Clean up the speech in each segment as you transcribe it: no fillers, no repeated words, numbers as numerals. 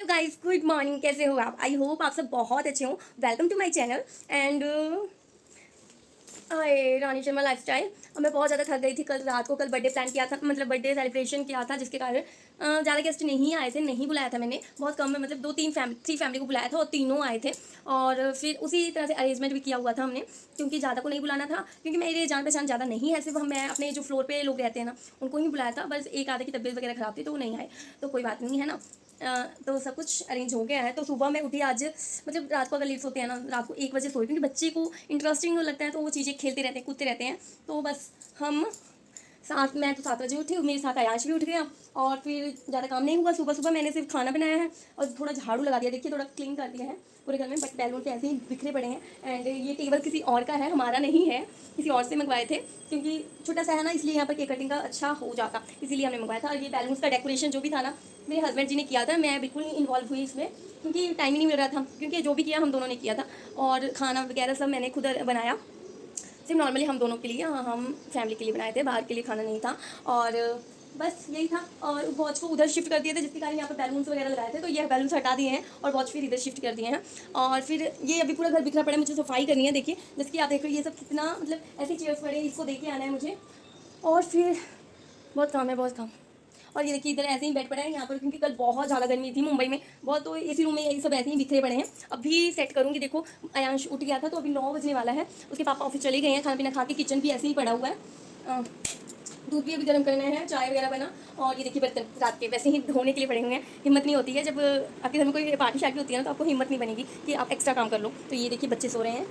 Guys, good morning. कैसे हो आप? आई होप आप सब बहुत अच्छे हो। Welcome to my channel. And I Rani Sharma lifestyle. अब मैं बहुत ज़्यादा थक गई थी कल रात को। कल बर्थडे प्लान किया था, मतलब बर्थडे सेलिब्रेशन किया था, जिसके कारण ज़्यादा गेस्ट नहीं आए थे, नहीं बुलाया था मैंने। बहुत कम में, मतलब थ्री फैमिली को बुलाया था और तीनों आए थे। और फिर उसी तरह से अरेंजमेंट भी किया हुआ था हमने, क्योंकि ज़्यादा को नहीं बुलाना था, क्योंकि मेरे जान पहचान ज़्यादा नहीं है। सिर्फ मैं अपने जो फ्लोर पे लोग रहते हैं ना, उनको ही बुलाया था। बस एक आधे की तबीयत वगैरह ख़राब थी तो वो नहीं आए, तो कोई बात नहीं है ना। तो सब कुछ अरेंज हो गया है। तो सुबह मैं उठी आज, मतलब रात को अगर लेट सोते हैं ना, रात को 1 बजे सोई, क्योंकि बच्चे को इंटरेस्टिंग लगता है तो वो चीज़ें खेलते रहते हैं, कूदते रहते हैं। तो बस मैं तो 7 बजे उठी, मेरे साथ आयाश भी उठ गया। और फिर ज़्यादा काम नहीं हुआ। सुबह सुबह मैंने सिर्फ खाना बनाया है और थोड़ा झाड़ू लगा दिया। देखिए, थोड़ा क्लीन कर दिया है पूरे घर में, बट बैलून पे ऐसे ही बिखरे पड़े हैं। एंड ये टेबल किसी और का है, हमारा नहीं है, किसी और से मंगवाए थे, क्योंकि छोटा सा है ना, इसलिए यहाँ पर केक कटिंग का अच्छा हो जाता, इसीलिए हमने मंगवाया था। और ये बैलून्स का डेकोरेशन जो भी था ना, मेरे हस्बैंड जी ने किया था, मैं बिल्कुल नहीं इन्वॉल्व हुई इसमें, क्योंकि टाइम ही नहीं मिल रहा था। क्योंकि जो भी किया हम दोनों ने किया था, और खाना वगैरह सब मैंने खुद बनाया, सिर्फ नॉर्मली हम दोनों के लिए, हम फैमिली के लिए बनाए थे, बाहर के लिए खाना नहीं था। और बस यही था। और वॉच को उधर शिफ्ट कर दिए थे, जिसके कारण यहाँ पर बैलून्स वगैरह लगाए थे, तो ये बैलून्स हटा दिए हैं और वॉच फिर इधर शिफ्ट कर दिए हैं। और फिर ये अभी पूरा घर बिखरा पड़ा है, मुझे सफाई करनी है। देखिए, जैसे कि आप देख रहे हो, ये सब कितना, मतलब ऐसी चेयर्स पड़े हैं, इसको देके आना है मुझे। और फिर बहुत काम है, बहुत काम। और ये देखिए, इधर ऐसे ही बेड पड़ा है यहाँ पर, क्योंकि कल बहुत ज़्यादा गर्मी थी मुंबई में बहुत, तो इसी रूम में यही सब ऐसे ही बिखरे पड़े हैं। अभी सेट करूँगी। देखो, अयांश उठ गया था तो अभी 9 बजने वाला है, उसके पापा ऑफिस चले गए हैं। खाना पीना खा के किचन भी ऐसे ही पड़ा हुआ है, दूध भी अभी गर्म करना है, चाय वगैरह बना। और ये देखिए, बर्तन रात के वैसे ही धोने के लिए पड़े हुए हैं। हिम्मत नहीं होती है, जब आपके घर में कोई पार्टी शार्टी होती है ना, तो आपको हिम्मत नहीं बनेगी कि आप एक्स्ट्रा काम कर लो। तो ये देखिए, बच्चे सो रहे हैं।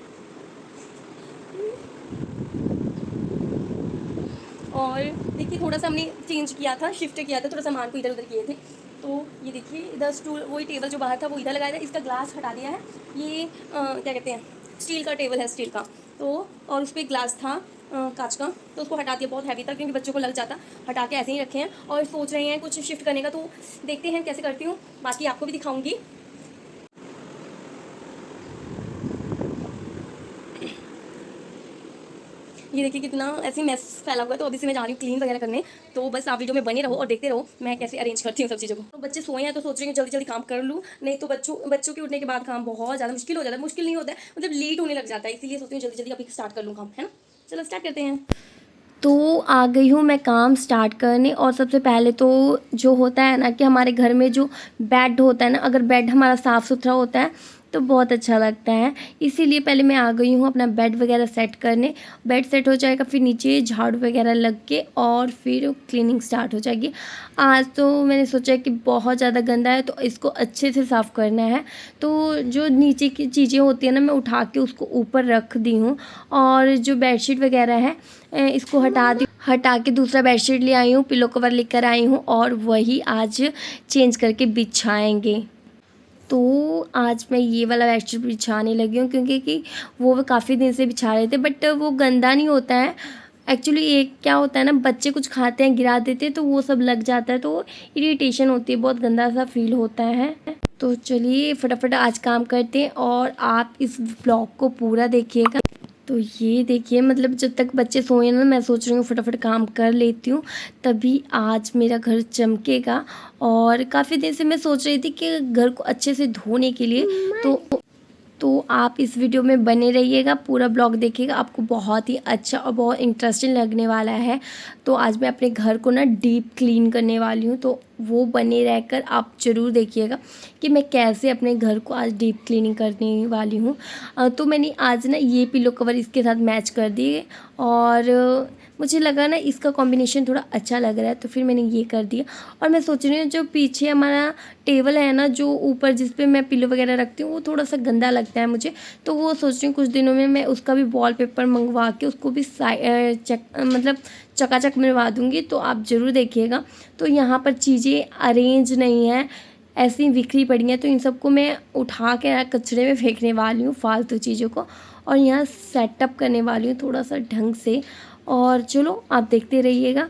और देखिए, थोड़ा सा हमने चेंज किया था, शिफ्ट किया था, थोड़ा सामान को इधर उधर किए थे। तो ये देखिए, इधर स्टूल, वही टेबल जो बाहर था वो इधर लगाया था। इसका ग्लास हटा दिया है। ये क्या कहते हैं, स्टील का टेबल है, स्टील का। तो और उस पर ग्लास था कांच का, तो उसको हटा दिया। बहुत हैवी था, क्योंकि बच्चों को लग जाता, हटा के ऐसे ही रखे हैं। और सोच रहे हैं कुछ शिफ्ट करने का, तो देखते हैं कैसे करती हूँ, बाकी आपको भी दिखाऊंगी। ये देखिए, कितना ऐसे मैस फैला हुआ है। तो अभी से मैं जा रही हूँ क्लीन वगैरह करने। तो बस आप वीडियो में बने रहो और देखते रहो मैं कैसे अरेंज करती हूँ सब चीज़ों को। तो बच्चे सोए हैं तो सोच रही हूँ जल्दी जल्दी काम कर लूँ, नहीं तो बच्चों के उठने के बाद काम बहुत ज़्यादा मुश्किल हो जाता है। मुश्किल नहीं होता है, मतलब लेट होने लग जाता है, इसीलिए सोचती हूँ जल्दी जल्दी अभी स्टार्ट कर लूँ काम, है ना। चलो स्टार्ट करते हैं। तो आ गई हूँ मैं काम स्टार्ट करने। और सबसे पहले तो जो होता है ना, कि हमारे घर में जो बेड होता है ना, अगर बेड हमारा साफ़ सुथरा होता है तो बहुत अच्छा लगता है। इसीलिए पहले मैं आ गई हूँ अपना बेड वगैरह सेट करने। बेड सेट हो जाएगा, फिर नीचे झाड़ू वगैरह लग के और फिर क्लीनिंग स्टार्ट हो जाएगी। आज तो मैंने सोचा कि बहुत ज़्यादा गंदा है तो इसको अच्छे से साफ़ करना है। तो जो नीचे की चीज़ें होती हैं ना, मैं उठा के उसको ऊपर रख दी हूँ। और जो बेडशीट वगैरह है, इसको हटा के दूसरा बेडशीट ले आई हूँ, पिलो कवर लेकर आई हूँ, और वही आज चेंज करके बिछाएंगे। तो आज मैं ये वाला बेडशीट बिछाने लगी हूँ, क्योंकि कि वो काफ़ी दिन से बिछा रहे थे, बट वो गंदा नहीं होता है। एक्चुअली एक क्या होता है ना, बच्चे कुछ खाते हैं, गिरा देते हैं, तो वो सब लग जाता है, तो इरिटेशन होती है, बहुत गंदा सा फील होता है। तो चलिए फटाफट आज काम करते हैं और आप इस ब्लॉग को पूरा देखिएगा। तो ये देखिए, मतलब जब तक बच्चे सोए ना, मैं सोच रही हूँ फटाफट काम कर लेती हूँ, तभी आज मेरा घर चमकेगा। और काफ़ी देर से मैं सोच रही थी कि घर को अच्छे से धोने के लिए, तो आप इस वीडियो में बने रहिएगा, पूरा ब्लॉग देखिएगा, आपको बहुत ही अच्छा और बहुत इंटरेस्टिंग लगने वाला है। तो आज मैं अपने घर को ना डीप क्लीन करने वाली हूँ, तो वो बने रहकर आप ज़रूर देखिएगा कि मैं कैसे अपने घर को आज डीप क्लीनिंग करने वाली हूँ। तो मैंने आज ना ये पिलो कवर इसके साथ मैच कर दिए, और मुझे लगा ना इसका कॉम्बिनेशन थोड़ा अच्छा लग रहा है, तो फिर मैंने ये कर दिया। और मैं सोच रही हूँ जो पीछे हमारा टेबल है ना, जो ऊपर जिस पे मैं पिलो वगैरह रखती हूँ, वो थोड़ा सा गंदा लगता है मुझे। तो वो सोच रही हूँ कुछ दिनों में मैं उसका भी वॉलपेपर मंगवा के उसको भी मतलब चकाचक बनवा दूँगी। तो आप ज़रूर देखिएगा। तो यहाँ पर चीज़ें अरेंज नहीं है, ऐसी बिखरी पड़ी हैं, तो इन सबको मैं उठा के कचरे में फेंकने वाली हूँ, फालतू चीज़ों को, और यहाँ सेटअप करने वाली हूँ थोड़ा सा ढंग से। और चलो आप देखते रहिएगा।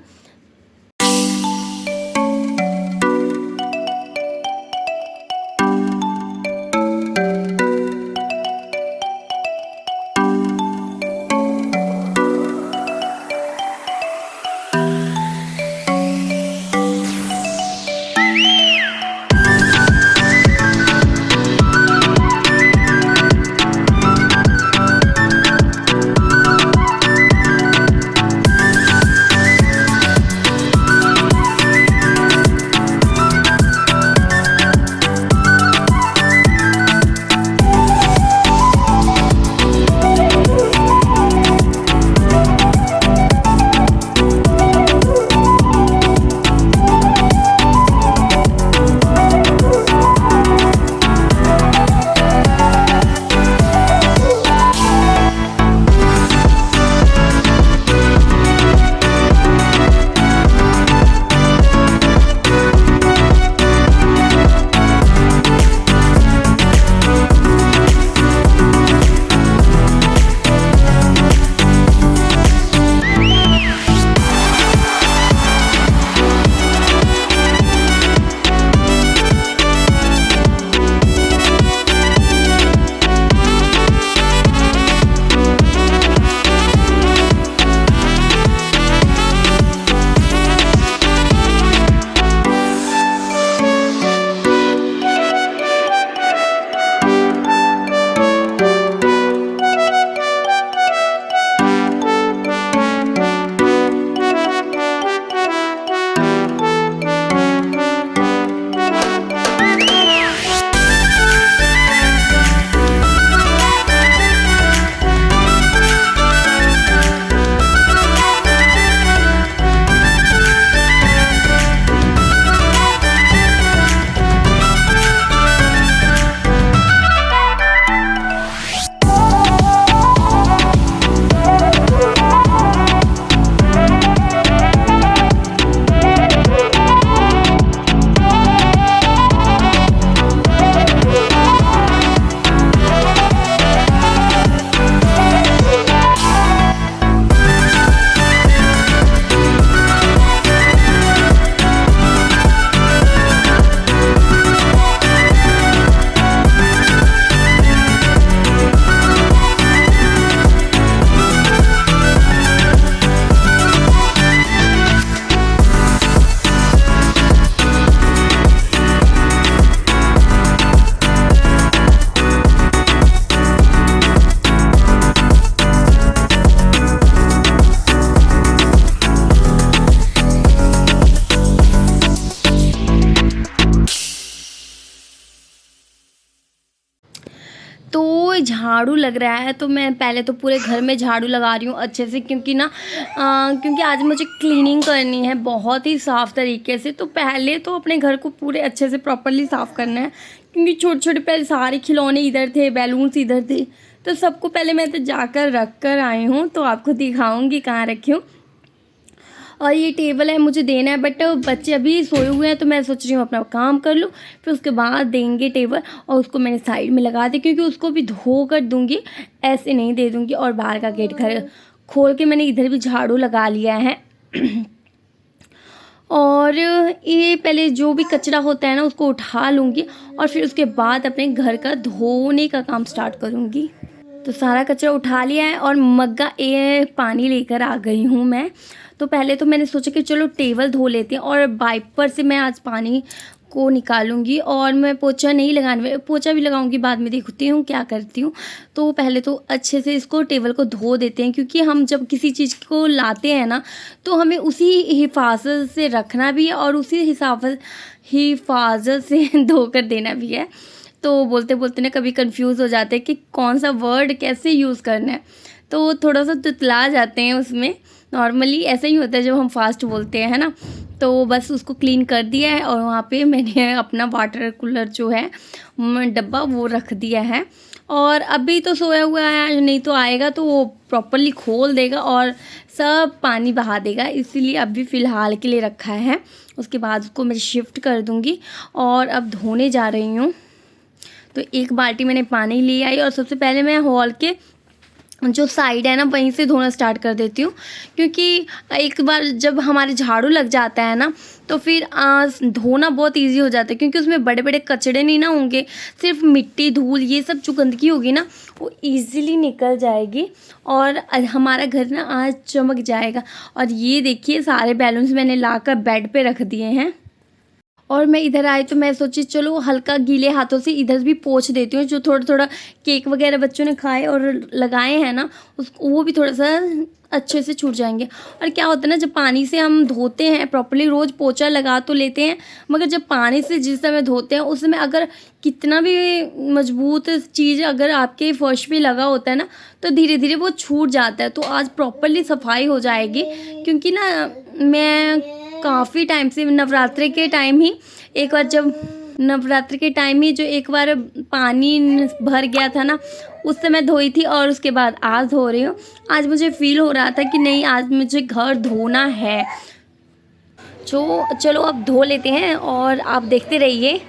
झाड़ू लग रहा है तो मैं पहले तो पूरे घर में झाड़ू लगा रही हूँ अच्छे से, क्योंकि ना क्योंकि आज मुझे क्लीनिंग करनी है बहुत ही साफ़ तरीके से। तो पहले तो अपने घर को पूरे अच्छे से प्रॉपरली साफ़ करना है, क्योंकि छोटे छोटे पहले सारे खिलौने इधर थे, बैलून्स इधर थे, तो सबको पहले मैं तो जाकर रख कर आई हूँ। तो आपको दिखाऊँगी कहाँ रखी हूँ। और ये टेबल है, मुझे देना है, बट बच्चे अभी सोए हुए हैं तो मैं सोच रही हूँ अपना काम कर लूँ, फिर उसके बाद देंगे टेबल। और उसको मैंने साइड में लगा दी, क्योंकि उसको भी धो कर दूँगी, ऐसे नहीं दे दूँगी। और बाहर का गेट घर खोल के मैंने इधर भी झाड़ू लगा लिया है। और ये पहले जो भी कचरा होता है ना उसको उठा लूँगी, और फिर उसके बाद अपने घर का धोने का काम स्टार्ट करूँगी। तो सारा कचरा उठा लिया है और मग्गा ये पानी लेकर आ गई हूँ मैं। तो पहले तो मैंने सोचा कि चलो टेबल धो लेते हैं, और वाइपर से मैं आज पानी को निकालूंगी। और मैं पोछा नहीं लगाने, पोछा भी लगाऊंगी बाद में, देखती हूँ क्या करती हूँ। तो पहले तो अच्छे से इसको टेबल को धो देते हैं, क्योंकि हम जब किसी चीज़ को लाते हैं ना तो हमें उसी हिफाजत से रखना भी है और उसी हिफाजत से धोकर देना भी है। तो बोलते बोलते ना कभी कंफ्यूज हो जाते हैं कि कौन सा वर्ड कैसे यूज़ करना है, तो थोड़ा सा तुतला जाते हैं उसमें। नॉर्मली ऐसा ही होता है जब हम फास्ट बोलते हैं, है ना। तो बस उसको क्लीन कर दिया है, और वहाँ पे मैंने अपना वाटर कूलर जो है डब्बा वो रख दिया है। और अभी तो सोया हुआ है, नहीं तो आएगा तो वो प्रॉपरली खोल देगा और सब पानी बहा देगा, इसीलिए अभी फ़िलहाल के लिए रखा है। उसके बाद उसको मैं शिफ्ट कर दूँगी और अब धोने जा रही हूँ। तो एक बाल्टी मैंने पानी ले आई, और सबसे पहले मैं हॉल के जो साइड है ना वहीं से धोना स्टार्ट कर देती हूँ, क्योंकि एक बार जब हमारे झाड़ू लग जाता है ना तो फिर धोना बहुत इजी हो जाता है, क्योंकि उसमें बड़े बड़े कचड़े नहीं ना होंगे, सिर्फ मिट्टी धूल ये सब जो गंदगी होगी ना वो इजीली निकल जाएगी और हमारा घर ना आज चमक जाएगा। और ये देखिए सारे बैलून्स मैंने लाकर बेड पे रख दिए हैं। और मैं इधर आई तो मैं सोची चलो हल्का गीले हाथों से इधर भी पोंछ देती हूँ, जो थोड़ा थोड़ा केक वगैरह बच्चों ने खाए और लगाए हैं ना उसको, वो भी थोड़ा सा अच्छे से छूट जाएंगे। और क्या होता है ना, जब पानी से हम धोते हैं प्रॉपर्ली, रोज़ पोछा लगा तो लेते हैं, मगर जब पानी से जिस समय धोते हैं उस समय अगर कितना भी मजबूत चीज़ अगर आपके फर्श पे लगा होता है ना तो धीरे धीरे वो छूट जाता है। तो आज प्रॉपर्ली सफाई हो जाएगी, क्योंकि ना मैं काफ़ी टाइम से नवरात्रि के टाइम ही एक बार, जब नवरात्रि के टाइम ही जो एक बार पानी भर गया था ना उस समय धोई थी, और उसके बाद आज धो रही हूँ। आज मुझे फील हो रहा था कि नहीं आज मुझे घर धोना है। चलो अब धो लेते हैं और आप देखते रहिए।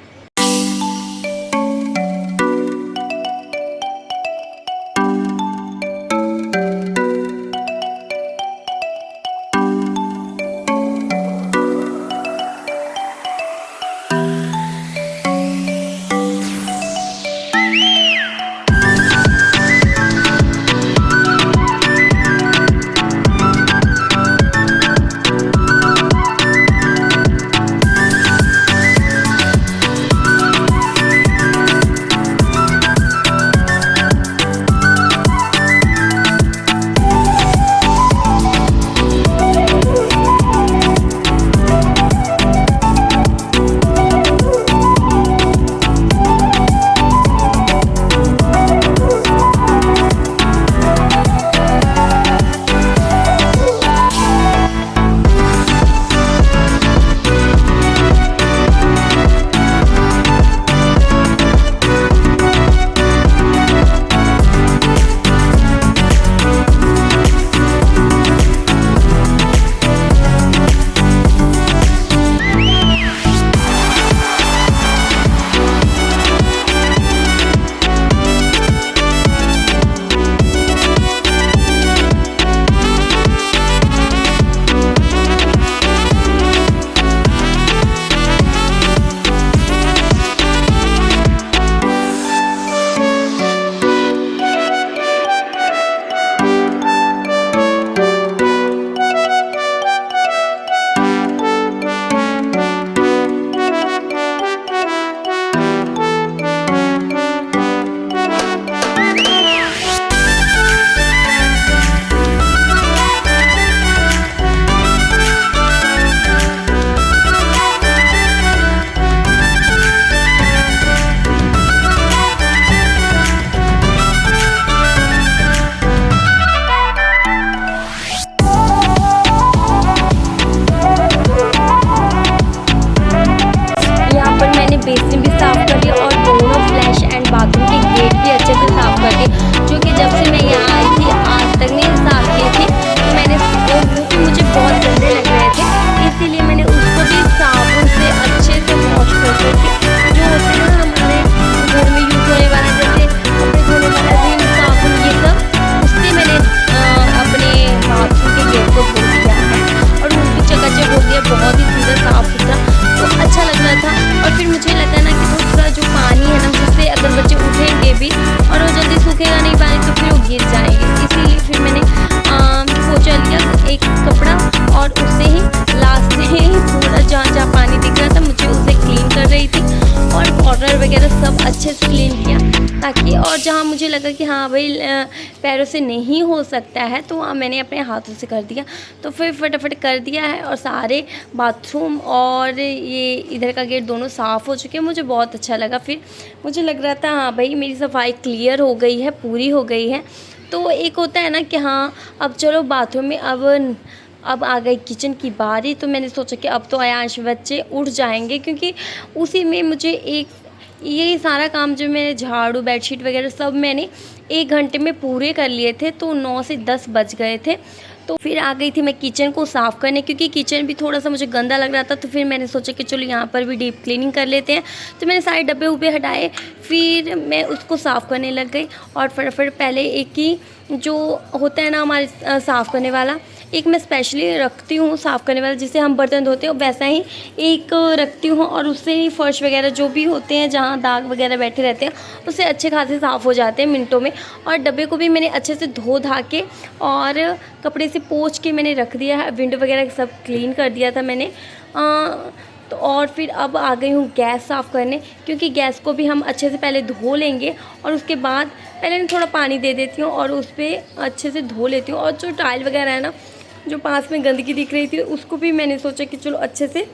ताकि, और जहाँ मुझे लगा कि हाँ भाई पैरों से नहीं हो सकता है तो वहाँ मैंने अपने हाथों से कर दिया। तो फिर फटाफट कर दिया है और सारे बाथरूम और ये इधर का गेट दोनों साफ़ हो चुके हैं। मुझे बहुत अच्छा लगा। फिर मुझे लग रहा था हाँ भाई मेरी सफाई क्लियर हो गई है, पूरी हो गई है। तो एक होता है ना कि हाँ अब चलो बाथरूम में अब आ गई किचन की बारी। तो मैंने सोचा कि अब तो आयांश बच्चे उठ जाएंगे, क्योंकि उसी में मुझे ये सारा काम जो मैंने झाड़ू बेडशीट वगैरह सब मैंने 1 घंटे में पूरे कर लिए थे। तो 9 से 10 बज गए थे। तो फिर आ गई थी मैं किचन को साफ़ करने, क्योंकि किचन भी थोड़ा सा मुझे गंदा लग रहा था। तो फिर मैंने सोचा कि चलो यहाँ पर भी डीप क्लीनिंग कर लेते हैं। तो मैंने सारे डब्बे उब्बे हटाए, फिर मैं उसको साफ़ करने लग गई। और फटाफट पहले एक ही जो होता है ना हमारे साफ़ करने वाला, एक मैं स्पेशली रखती हूँ साफ़ करने वाला जिससे हम बर्तन धोते हैं, वैसा ही एक रखती हूँ। और उससे ही फर्श वगैरह जो भी होते हैं जहाँ दाग वगैरह बैठे रहते हैं उससे अच्छे खासे साफ़ हो जाते हैं मिनटों में। और डब्बे को भी मैंने अच्छे से धो धा के और कपड़े से पोंछ के मैंने रख दिया है। विंडो वगैरह सब क्लीन कर दिया था मैंने। तो और फिर अब आ गई हूँ गैस साफ़ करने, क्योंकि गैस को भी हम अच्छे से पहले धो लेंगे और उसके बाद पहले मैं थोड़ा पानी दे देती हूँ और उस पर अच्छे से धो लेती हूँ। और जो टाइल वगैरह है ना, जो पास में गंदगी दिख रही थी, उसको भी मैंने सोचा कि चलो अच्छे से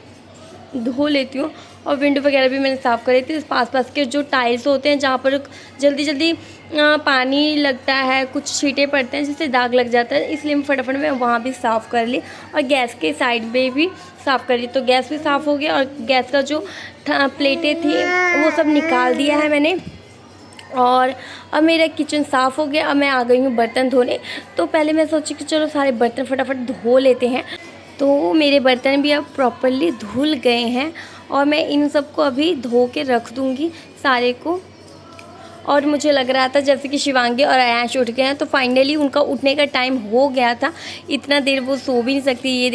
धो लेती हूँ। और विंडो वगैरह भी मैंने साफ़ कर रही थी। पास के जो टाइल्स होते हैं जहाँ पर जल्दी जल्दी पानी लगता है, कुछ छींटे पड़ते हैं जिससे दाग लग जाता है, इसलिए मैं फटाफट मैं वहाँ भी साफ़ कर ली। और गैस के साइड में भी साफ़ कर ली। तो गैस भी साफ़ हो गया और गैस का जो प्लेटें थी वो सब निकाल दिया है मैंने। और अब मेरा किचन साफ़ हो गया। अब मैं आ गई हूँ बर्तन धोने। तो पहले मैं सोची कि चलो सारे बर्तन फटाफट धो लेते हैं। तो मेरे बर्तन भी अब प्रॉपर्ली धुल गए हैं और मैं इन सबको अभी धो के रख दूँगी सारे को। और मुझे लग रहा था जैसे कि शिवांगी और आयांश उठ गए हैं, तो फाइनली उनका उठने का टाइम हो गया था। इतना देर वो सो भी नहीं सकती। ये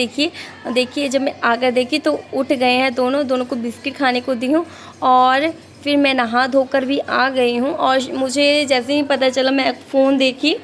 देखिए जब मैं आकर देखी तो उठ गए हैं दोनों को बिस्किट खाने को दी हूँ। और फिर मैं नहा धोकर भी आ गई हूँ। और मुझे जैसे ही पता चला, मैं फ़ोन देखी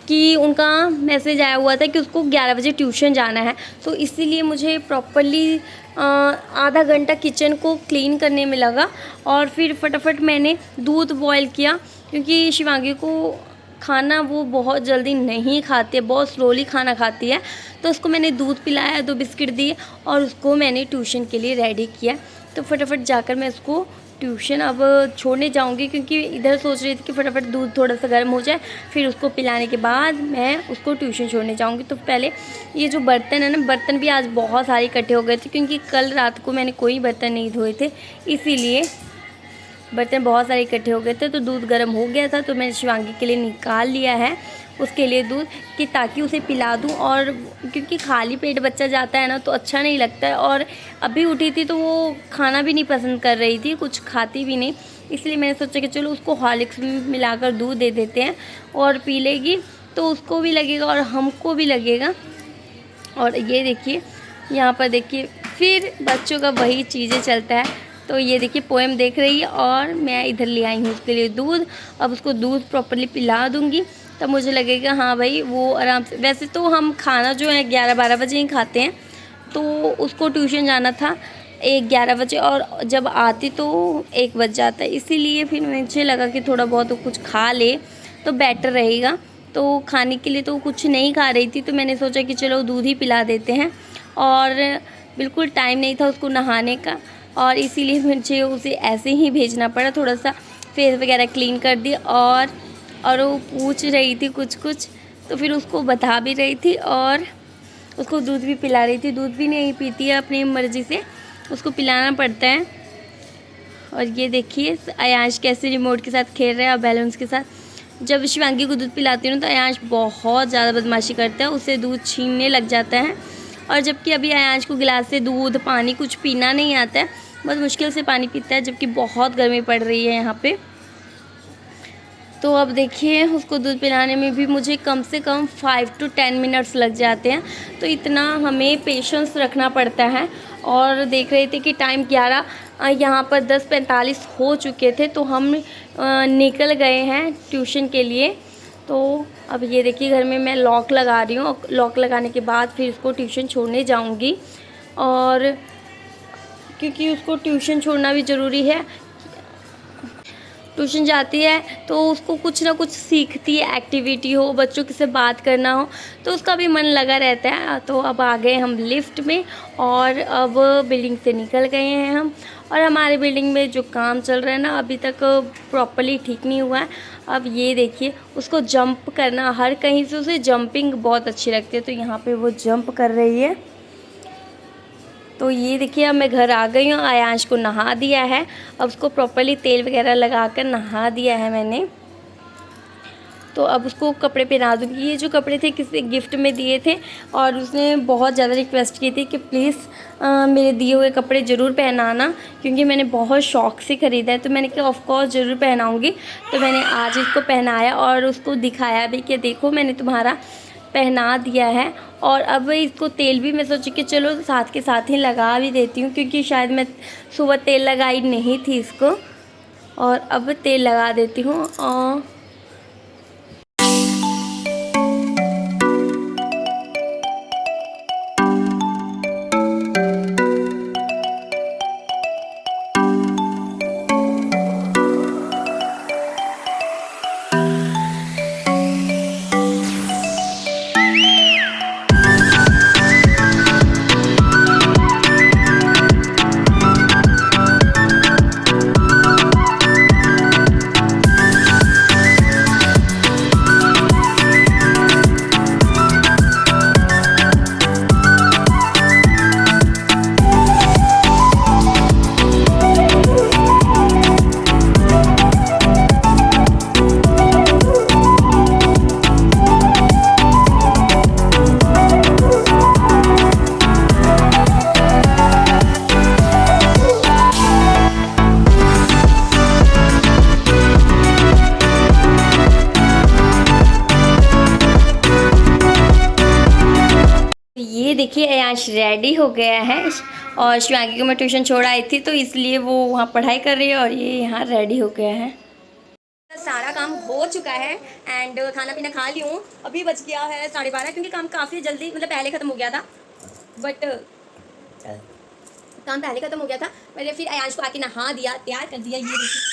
कि उनका मैसेज आया हुआ था कि उसको 11 बजे ट्यूशन जाना है। तो इसीलिए मुझे प्रॉपर्ली आधा घंटा किचन को क्लीन करने में लगा। और फिर फटाफट मैंने दूध बॉयल किया, क्योंकि शिवांगी को खाना वो बहुत जल्दी नहीं खाती है, बहुत स्लोली खाना खाती है। तो उसको मैंने दूध पिलाया, 2 बिस्किट दिए और उसको मैंने ट्यूशन के लिए रेडी किया। तो फटाफट जाकर मैं उसको ट्यूशन अब छोड़ने जाऊंगी, क्योंकि इधर सोच रही थी कि फटाफट दूध थोड़ा सा गर्म हो जाए, फिर उसको पिलाने के बाद मैं उसको ट्यूशन छोड़ने जाऊंगी। तो पहले ये जो बर्तन है ना, बर्तन भी आज बहुत सारे इकट्ठे हो गए थे, क्योंकि कल रात को मैंने कोई बर्तन नहीं धोए थे, इसीलिए बर्तन बहुत सारे इकट्ठे हो गए थे। तो दूध गर्म हो गया था, तो मैंने शिवांगी के लिए निकाल लिया है उसके लिए दूध, कि ताकि उसे पिला दूं। और क्योंकि खाली पेट बच्चा जाता है ना तो अच्छा नहीं लगता है। और अभी उठी थी तो वो खाना भी नहीं पसंद कर रही थी, कुछ खाती भी नहीं, इसलिए मैंने सोचा कि चलो उसको हॉर्लिक्स में मिलाकर दूध दे देते हैं और पी लेगी, तो उसको भी लगेगा और हमको भी लगेगा। और ये देखिए यहाँ पर देखिए फिर बच्चों का वही चीज़ें चलता है। तो ये देखिए पोएम देख रही है और मैं इधर ले आई हूँ उसके लिए दूध। अब उसको दूध प्रॉपर्ली पिला दूँगी, तब मुझे लगेगा हाँ भाई वो आराम से। वैसे तो हम खाना जो है 11-12 बजे ही खाते हैं, तो उसको ट्यूशन जाना था 11 बजे और जब आती तो 1 बज जाता है, इसीलिए फिर मुझे लगा कि थोड़ा बहुत कुछ खा ले तो बेटर रहेगा। तो खाने के लिए तो कुछ नहीं खा रही थी, तो मैंने सोचा कि चलो दूध ही पिला देते हैं। और बिल्कुल टाइम नहीं था उसको नहाने का, और इसीलिए मुझे उसे ऐसे ही भेजना पड़ा। थोड़ा सा फेस वगैरह क्लीन कर दी और वो पूछ रही थी कुछ, तो फिर उसको बता भी रही थी और उसको दूध भी पिला रही थी। दूध भी नहीं पीती है अपनी मर्ज़ी से, उसको पिलाना पड़ता है। और ये देखिए आयांश कैसे रिमोट के साथ खेल रहा है और बैलून्स के साथ। जब शिवांगी को दूध पिलाती हूँ तो आयांश बहुत ज़्यादा बदमाशी करता है, उसे दूध छीनने लग जाता है। और जबकि अभी आयांश को गिलास से दूध पानी कुछ पीना नहीं आता है, बहुत मुश्किल से पानी पीता है, जबकि बहुत गर्मी पड़ रही है यहाँ पे। तो अब देखिए उसको दूध पिलाने में भी मुझे कम से कम 5 to 10 मिनट्स लग जाते हैं, तो इतना हमें पेशेंस रखना पड़ता है। और देख रहे थे कि टाइम 11 यहाँ पर 10:45 हो चुके थे, तो हम निकल गए हैं ट्यूशन के लिए। तो अब ये देखिए घर में मैं लॉक लगा रही हूँ, और लॉक लगाने के बाद फिर उसको ट्यूशन छोड़ने जाऊँगी। और क्योंकि उसको ट्यूशन छोड़ना भी ज़रूरी है, ट्यूशन जाती है तो उसको कुछ ना कुछ सीखती है, एक्टिविटी हो, बच्चों के से बात करना हो, तो उसका भी मन लगा रहता है। तो अब आ गए हम लिफ्ट में और अब बिल्डिंग से निकल गए हैं हम। और हमारे बिल्डिंग में जो काम चल रहा है ना, अभी तक प्रॉपरली ठीक नहीं हुआ है। अब ये देखिए, उसको जंप करना, हर कहीं से उसे जंपिंग बहुत अच्छी लगती है, तो यहाँ पे वो जंप कर रही है। तो ये देखिए, अब मैं घर आ गई हूँ। आयांश को नहा दिया है, अब उसको प्रॉपरली तेल वगैरह लगा कर नहा दिया है मैंने। तो अब उसको कपड़े पहना दूँगी। ये जो कपड़े थे किसी गिफ्ट में दिए थे और उसने बहुत ज़्यादा रिक्वेस्ट की थी कि प्लीज़ मेरे दिए हुए कपड़े ज़रूर पहनाना, क्योंकि मैंने बहुत शौक़ से ख़रीदा है। तो मैंने कहा ऑफ़ कोर्स ज़रूर पहनाऊँगी। तो मैंने आज इसको पहनाया और उसको दिखाया भी कि देखो मैंने तुम्हारा पहना दिया है। और अब इसको तेल भी मैं सोची कि चलो साथ के साथ ही लगा भी देती हूँ, क्योंकि शायद मैं सुबह तेल लगाई नहीं थी इसको, और अब तेल लगा देती हूँ। और ये देखिए, अयांश रेडी हो गया है और शिवांगी को मैं ट्यूशन छोड़ आई थी, तो इसलिए वो वहाँ पढ़ाई कर रही है और ये यहाँ रेडी हो गया है। सारा काम हो चुका है एंड खाना पीना खा ली हूँ। अभी बज गया है 12:30, क्योंकि काम काफ़ी जल्दी, मतलब पहले ख़त्म हो गया था, बट काम पहले ख़त्म हो गया था। मैंने फिर अयांश को आके नहा दिया, तैयार कर दिया। ये देखिए,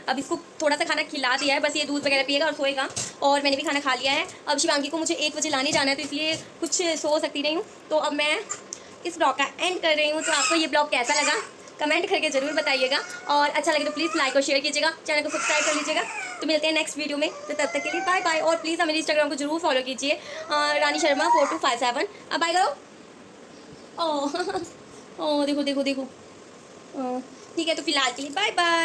अब इसको थोड़ा सा खाना खिला दिया है, बस ये दूध वगैरह पिएगा और सोएगा। और मैंने भी खाना खा लिया है। अब शिवांगी को मुझे 1 बजे लाने जाना है, तो इसलिए कुछ सो सकती नहीं हूँ। तो अब मैं इस ब्लॉग का एंड कर रही हूँ। तो आपको ये ब्लॉग कैसा लगा कमेंट करके ज़रूर बताइएगा, और अच्छा लगे तो प्लीज़ लाइक और शेयर कीजिएगा, चैनल को सब्सक्राइब कर लीजिएगा। तो मिलते हैं नेक्स्ट वीडियो में, तो तब तक के लिए बाय बाय। और प्लीज़ हमारे इंस्टाग्राम को जरूर फॉलो कीजिए, रानी शर्मा 4257। अब बाय करो। ओह ओह, देखो देखो देखो। ठीक है, तो फिलहाल के लिए बाय बाय।